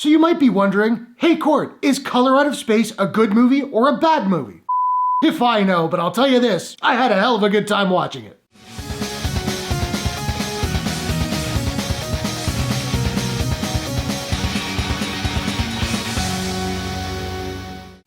So you might be wondering, hey Court, is Color Out of Space a good movie or a bad movie? If I know, but I'll tell you this, I had a hell of a good time watching it.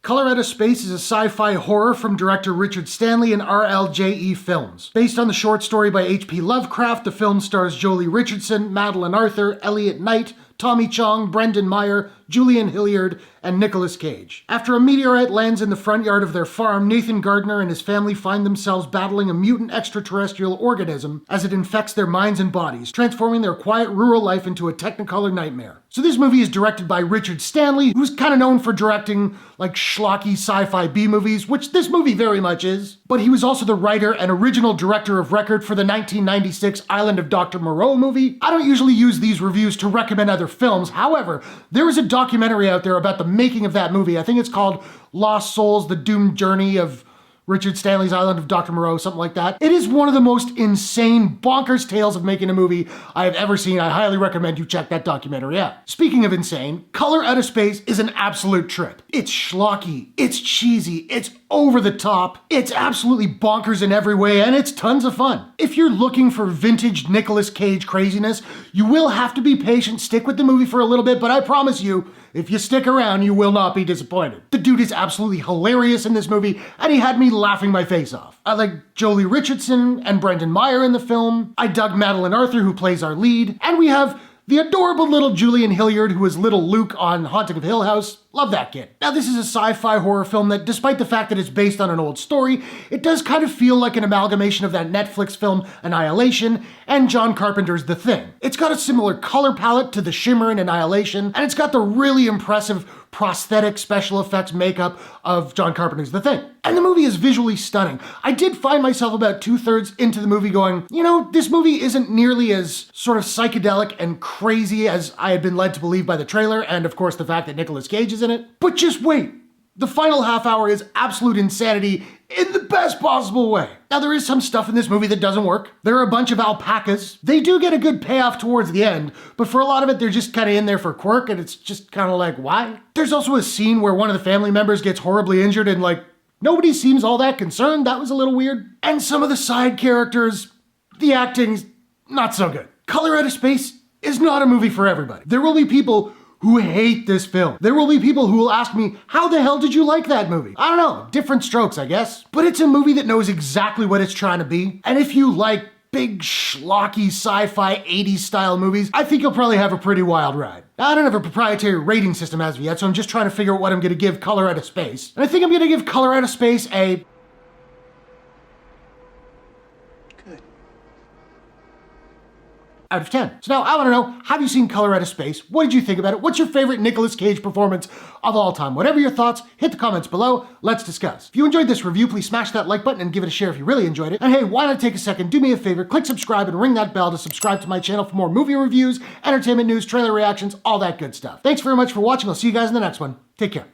Color Out of Space is a sci-fi horror from director Richard Stanley and RLJE Films. Based on the short story by H.P. Lovecraft, the film stars Joely Richardson, Madeleine Arthur, Elliot Knight, Tommy Chong, Brendan Meyer, Julian Hilliard, and Nicolas Cage. After a meteorite lands in the front yard of their farm, Nathan Gardner and his family find themselves battling a mutant extraterrestrial organism as it infects their minds and bodies, transforming their quiet rural life into a technicolor nightmare. So this movie is directed by Richard Stanley, who's kind of known for directing like schlocky sci-fi B-movies, which this movie very much is. But he was also the writer and original director of record for the 1996 Island of Dr. Moreau movie. I don't usually use these reviews to recommend other films. However, there is a documentary out there about the making of that movie. I think it's called Lost Souls, The Doomed Journey of Richard Stanley's Island of Dr. Moreau, something like that. It is one of the most insane, bonkers tales of making a movie I have ever seen. I highly recommend you check that documentary out. Speaking of insane, Color Out of Space is an absolute trip. It's schlocky, it's cheesy, it's over the top, it's absolutely bonkers in every way, and it's tons of fun. If you're looking for vintage Nicolas Cage craziness, you will have to be patient, stick with the movie for a little bit, but I promise you, if you stick around, you will not be disappointed. The dude is absolutely hilarious in this movie, and he had me laughing my face off. I like Joely Richardson and Brendan Meyer in the film. I dug Madeleine Arthur, who plays our lead. And we have the adorable little Julian Hilliard, who is little Luke on Haunting of Hill House. Love that kid. Now, this is a sci-fi horror film that, despite the fact that it's based on an old story, it does kind of feel like an amalgamation of that Netflix film Annihilation and John Carpenter's The Thing. It's got a similar color palette to The Shimmer in Annihilation, and it's got the really impressive prosthetic special effects makeup of John Carpenter's The Thing. And the movie is visually stunning. I did find myself about 2/3 into the movie going, you know, this movie isn't nearly as sort of psychedelic and crazy as I had been led to believe by the trailer, and of course the fact that Nicolas Cage is in it. But just wait. The final half hour is absolute insanity in the best possible way. Now, there is some stuff in this movie that doesn't work. There are a bunch of alpacas. They do get a good payoff towards the end, but for a lot of it, they're just kind of in there for quirk, and it's just kind of like, why? There's also a scene where one of the family members gets horribly injured, and like, nobody seems all that concerned. That was a little weird. And some of the side characters, the acting's not so good. Color Out of Space is not a movie for everybody. There will be people who hate this film. There will be people who will ask me, how the hell did you like that movie? I don't know, different strokes, I guess. But it's a movie that knows exactly what it's trying to be. And if you like big, schlocky, sci-fi 80s style movies, I think you'll probably have a pretty wild ride. Now, I don't have a proprietary rating system as of yet, so I'm just trying to figure out what I'm gonna give Color Out of Space. And I think I'm gonna give Color Out of Space a out of 10. So now I want to know, have you seen Color Out of Space? What did you think about it? What's your favorite Nicolas Cage performance of all time? Whatever your thoughts, hit the comments below. Let's discuss. If you enjoyed this review, please smash that like button and give it a share if you really enjoyed it. And hey, why not take a second, do me a favor, click subscribe and ring that bell to subscribe to my channel for more movie reviews, entertainment news, trailer reactions, all that good stuff. Thanks very much for watching. I'll see you guys in the next one. Take care.